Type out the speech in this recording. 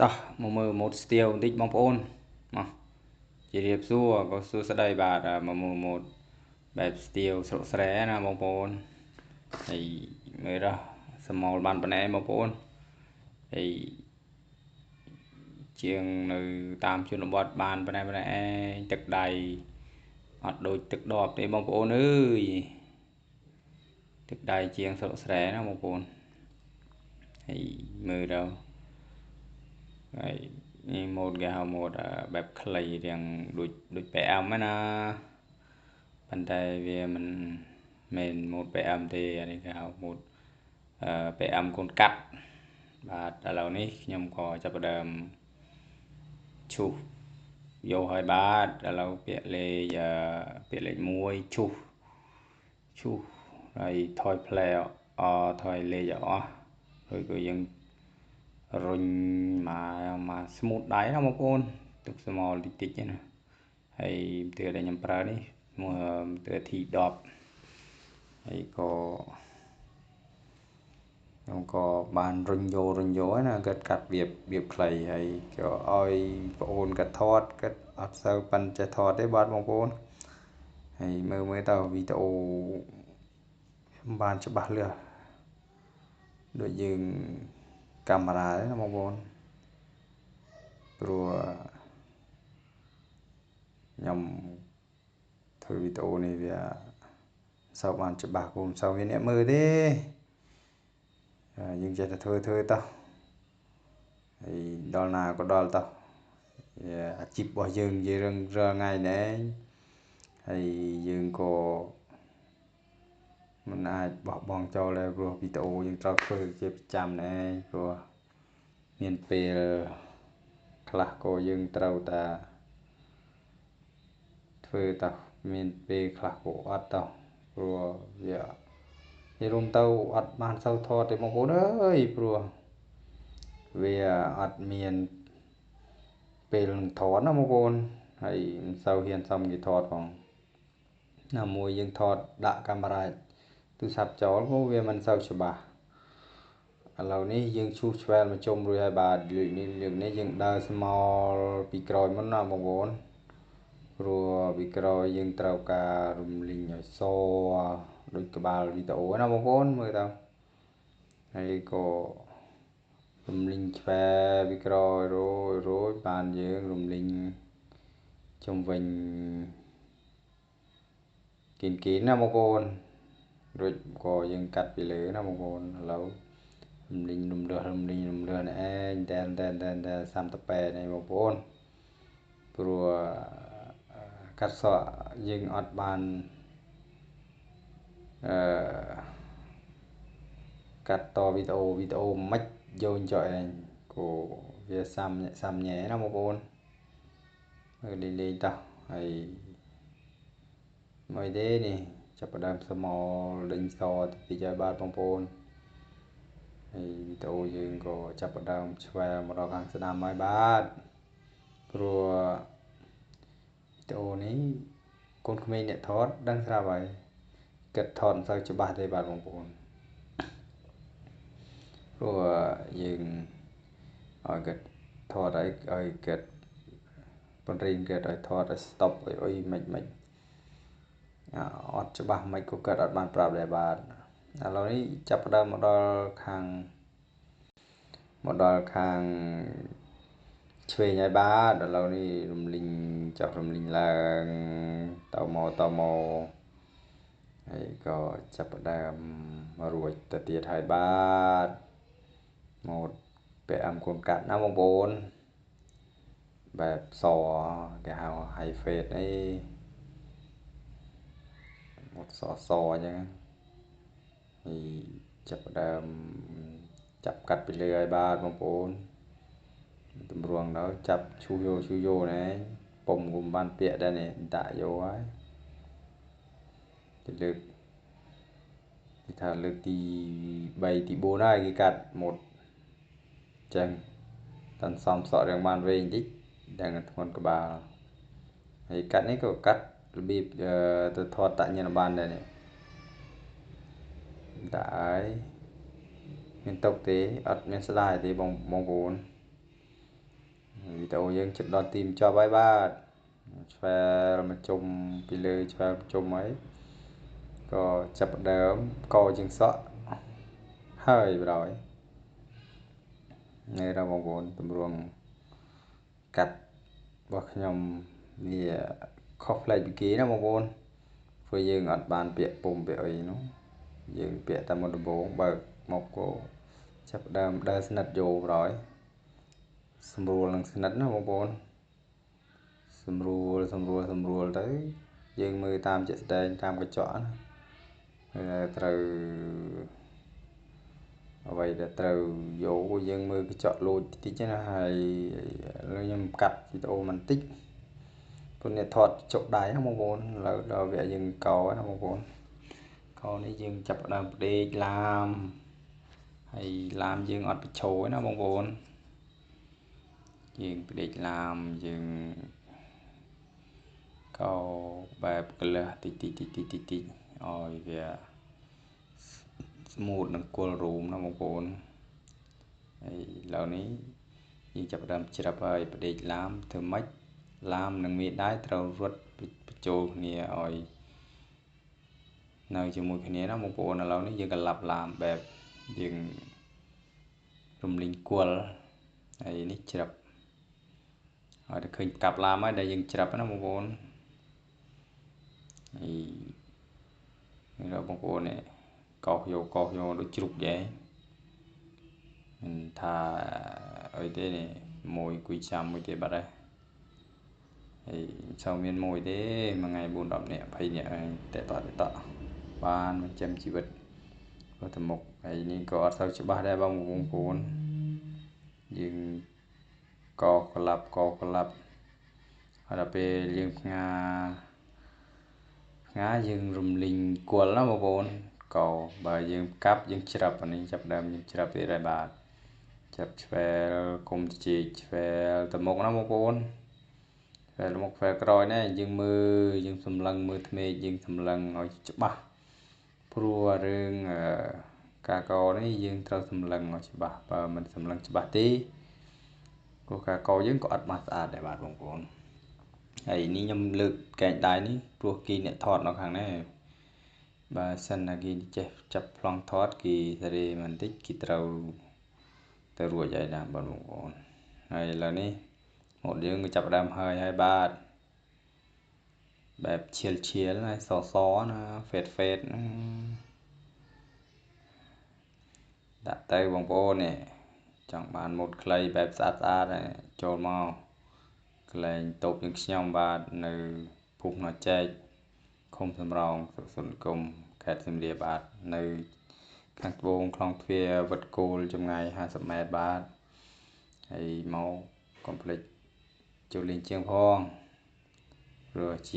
តោះមកមើលម៉ូតស្ទៀវបន្តិចបងប្អូនមកជម្រាបសួរក៏សួស្តីបាទមកមើលម៉ូតបែបស្ទៀវស្រុកស្រែណាបងប្អូនហើយមើលសមោលបានប៉ុណ្ណេះបងប្អូនហើយជាងនៅតាមជនបទបានប៉ុណ្ណេះឯងទឹកដៃអត់ដូចទឹកដបទេបងប្អូនអើយទឹកដៃជាងស្រុកស្រែណាបងប្អូនហើយមើលដល់ហើយនេះម៉ូតគេហៅម៉ូតបែបខ្លីរៀងដូច PM ហ្នឹងណាប៉ុន្តែវាមិនមែនម៉ូត PM ទេអានេះគេហៅម៉ូតPM កូនកាត់បាទឥឡូវនេះខ្ញុំក៏ចាប់ផ្ដើមឈូសយកឲ្យបាទឥឡូវពាក្យលេខ1ឈូសហើយថយផ្លែថយលេខអស់ហើយក៏យើងរុញមកស្មូតដៃណាបងប្អូនទឹកស្មោលតិចៗណាហើយទឿដែលខ្ញុំប្រើនេះទឿ T10 ហើយក៏ខ្ញុំក៏បានរុញយកណាគាត់កាត់វាខ្លីហើយក៏ឲ្យបងប្អូនគាត់ថតគាត់អត់សូវប៉ិនចេះថតទេបាទបងប្អូនហើយមើលទៅវីដេអូបានច្បាស់លាស់ដូចយើងកាមេរ៉ាទេណាបងប្អូនព្រោះខ្ញុំធ្វើវីដេអូនេះវាសូវបានច្បាស់មិនសូវមានអ្នកមើលទេយើងចេះតែធ្វើតោះហើយដល់ណាក៏ដល់តោះអាជីពរបស់យើងនិយាយរឿងរាល់ថ្ងៃនេះហើយយើងក៏មិនអាចបោះបង់ចោលដែរព្រោះវីដេអូយើងត្រូវធ្វើជាប្រចាំដែរព្រោះមានពេលខ្លះក៏យើងត្រូវតែធ្វើតោះមានពេលខ្លះក៏អត់តោះព្រោះវានិយាយរួមទៅអត់បានសូវថតទេបងប្អូនអើយព្រោះវាអត់មានពេលនឹងថតណាបងប្អូនហើយមិនសូវហ៊ានសមគេថតផងណាមួយយើងថតដាក់កាមេរ៉ាទូរស័ព្ទចោលក៏វាមិនសូវច្បាស់ឥឡូវនេះយើងឈូសឆ្វែលមកជុំរួចហើយបាទលើកនេះយើងដើរស្មោលពីក្រោយមុនណាបងប្អូនព្រោះពីក្រោយយើងត្រូវការរំលីងឲ្យសដូចក្បាលវីដេអូណាបងប្អូនមើលទៅហើយក៏រំលីងឆ្វែពីក្រោយរួចបានយើងរំលីងជុំវិញគៀនណាបងប្អូនរួចក៏យើងកាត់ពីលើណាបងប្អូនឥឡូវរំលីងរំលើសនេះឯងតែសាំតប៉ែនេះបងប្អូនព្រោះកាត់សក់យើងអត់បានកាត់តវីដេអូមិនយកចុះឯងក៏វាសាំញ៉ែណាបងប្អូនមើលលេងតោះហើយមកទេនេះចាប់ផ្ដើមស្មោលដេញសតិចឲ្យបាទបងប្អូនហើយវីដេអូយើងក៏ចាប់ផ្ដើមឆ្វែលមកដល់ខាងស្ដាំហើយបាទព្រោះវីដេអូនេះកូនក្មេងអ្នកថតដឹងស្រាប់ហើយគិតថតមិនសូវច្បាស់ទេបាទបងប្អូនព្រោះយើងឲ្យគិតថតឲ្យគិតបង្រៀនគិតឲ្យថតឲ្យ stop អុយមិនអត់ច្បាស់មិនក៏គិតអត់បានប្រាប់ដែរបាទឥឡូវនេះចាប់ផ្ដើមមកដល់ខាងឆ្វេងហើយបាទឥឡូវនេះរំលីងឡើងតមកហើយក៏ចាប់ផ្ដើមរួចទៅទៀតហើយបាទម៉ូត PM កូនកាត់ណាបងប្អូនបែបសគេហៅ high fade អីម៉ូតសអញ្ចឹងហើយចាប់ផ្ដើមចាប់កាត់ពីលើហើយបាទបងប្អូនតម្រង់ដល់ចាប់ឈូសយកណែពុំគុំបានពាក់ដែរនេះដាក់យកហើយទៅលើកគេថាលើកទី3ទី4ហើយគេកាត់ម៉ូតចឹងតាន់សំសក់រៀងបានវែងបន្តិចដឹងធ្ងន់ក្បាលហើយកាត់នេះក៏កាត់របៀបទៅថតតាក់ញ៉ាំបានដែរនេះដាក់ហើយមានຕົកទេអត់មានស្ដាយទេបងប្អូន videoយើងចិត្តដល់ទីបញ្ចប់ហើយបាទឆ្វែលមកជុំពីលើឆ្វែលជុំហើយក៏ចាប់ផ្ដើមកជាងសក់ហើយបរយនេះដល់បងប្អូនទម្រាំកាត់របស់ខ្ញុំវាខុសប្លែកពីគេណាបងប្អូនព្រោះយើងអត់បានពាក់ពុំពាក់អីនោះយើងពាក់តែមុនដំបូងបើកមកក៏ចាប់ផ្ដើមដើរស្និតយកបរយស្រួលនឹងស្និតណាបងប្អូនស្រួលទៅយើងមើលតាមជាក់ស្ដែងតាមកញ្ចក់ណាត្រូវអ្វីដែលត្រូវយកយើងមើលកញ្ចក់លូចតិចណាហើយឥឡូវខ្ញុំកាត់វីដេអូបន្តិចព្រោះអ្នកថតចុកដៃណាបងប្អូនឥឡូវដល់វគ្គយើងកោណាបងប្អូនកោនេះយើងចាប់ផ្ដើមផ្ដេកឡាមហើយឡាមយើងអត់បញ្ឈរណាបងប្អូនយើងផ្ដេកឡាមយើងកោបែបកលះតិចឲ្យវាស្មូតនឹងគល់រូមណាបងប្អូនហើយឥឡូវនេះយើងចាប់ផ្ដើមច្រាប់ហើយផ្ដេកឡាមធ្វើម៉េចឡាមនិងមេដៃត្រូវរត់បញ្ចូលគ្នាឲ្យនៅជាមួយគ្នាណាបងប្អូនឥឡូវនេះយើងកលាប់ឡាមបែបយើងរំលីងគល់ហើយនេះច្រាប់ហើយតែឃើញកាប់ឡាមហើយដែលយើងច្រាប់ណាបងប្អូនហើយបងប្អូននេះកោសយកដូចជ្រូកដែរមិនថាអីទេនេះមួយគួយចាំមួយទេបាត់ហើយហើយចូលមានមួយទេមួយថ្ងៃ4 10នាក់20នាក់តែតបានចិញ្ចឹមជីវិតទៅទៅមុខហើយនេះក៏អត់សូវច្បាស់ដែរបងប្អូនយើងកក្លាប់ហើយដល់ពេលយើងផ្ងាយើងរំលីងគល់ណាបងប្អូនកោបើយើងកាប់យើងច្រាប់អានេះចាប់ដើមយើងច្រាប់ទៀតហើយបាទចាប់ឆ្វែលគុំជែកឆ្វែលទៅមុខណាបងប្អូនឆ្វែលមុខឆ្វែលក្រោយណាយើងមើលយើងសម្លឹងមើលថ្មេកយើងសម្លឹងឲ្យច្បាស់ព្រោះរឿងការកោនេះយើងត្រូវសម្លឹងឲ្យច្បាស់បើមិនសម្លឹងច្បាស់ទេព្រោះការកោយើងក៏អត់បានស្អាតដែរបាទបងប្អូនហើយនេះខ្ញុំលើកកែងដៃនេះព្រោះគេអ្នកថតនៅខាងនេះបើសិនណាគេចេះចាប់ប្លង់ថតគេសេរីបន្តិចគេត្រូវទៅរួចហើយណាបងប្អូនហើយឥឡូវនេះម៉ូតយើងក៏ចាប់ដើមហើយបាទបែបឈៀលណាសណាហ្វេតដាក់ទៅបងប្អូននេះចង់បានម៉ូតខ្លីបែបស្អាតចូលមកកន្លែងតូបយើងខ្ញុំបាទនៅភូមិណចែកឃុំសំរោងសុនគុំខេត្តសៀមរាបបាទនៅខាងត្បូងខ្លងទ្វារវត្តគោលចម្ងាយ50 ម៉ែត្របាទហើយមកកុំភ្លេចចូលលេងជាងផងព្រោះជា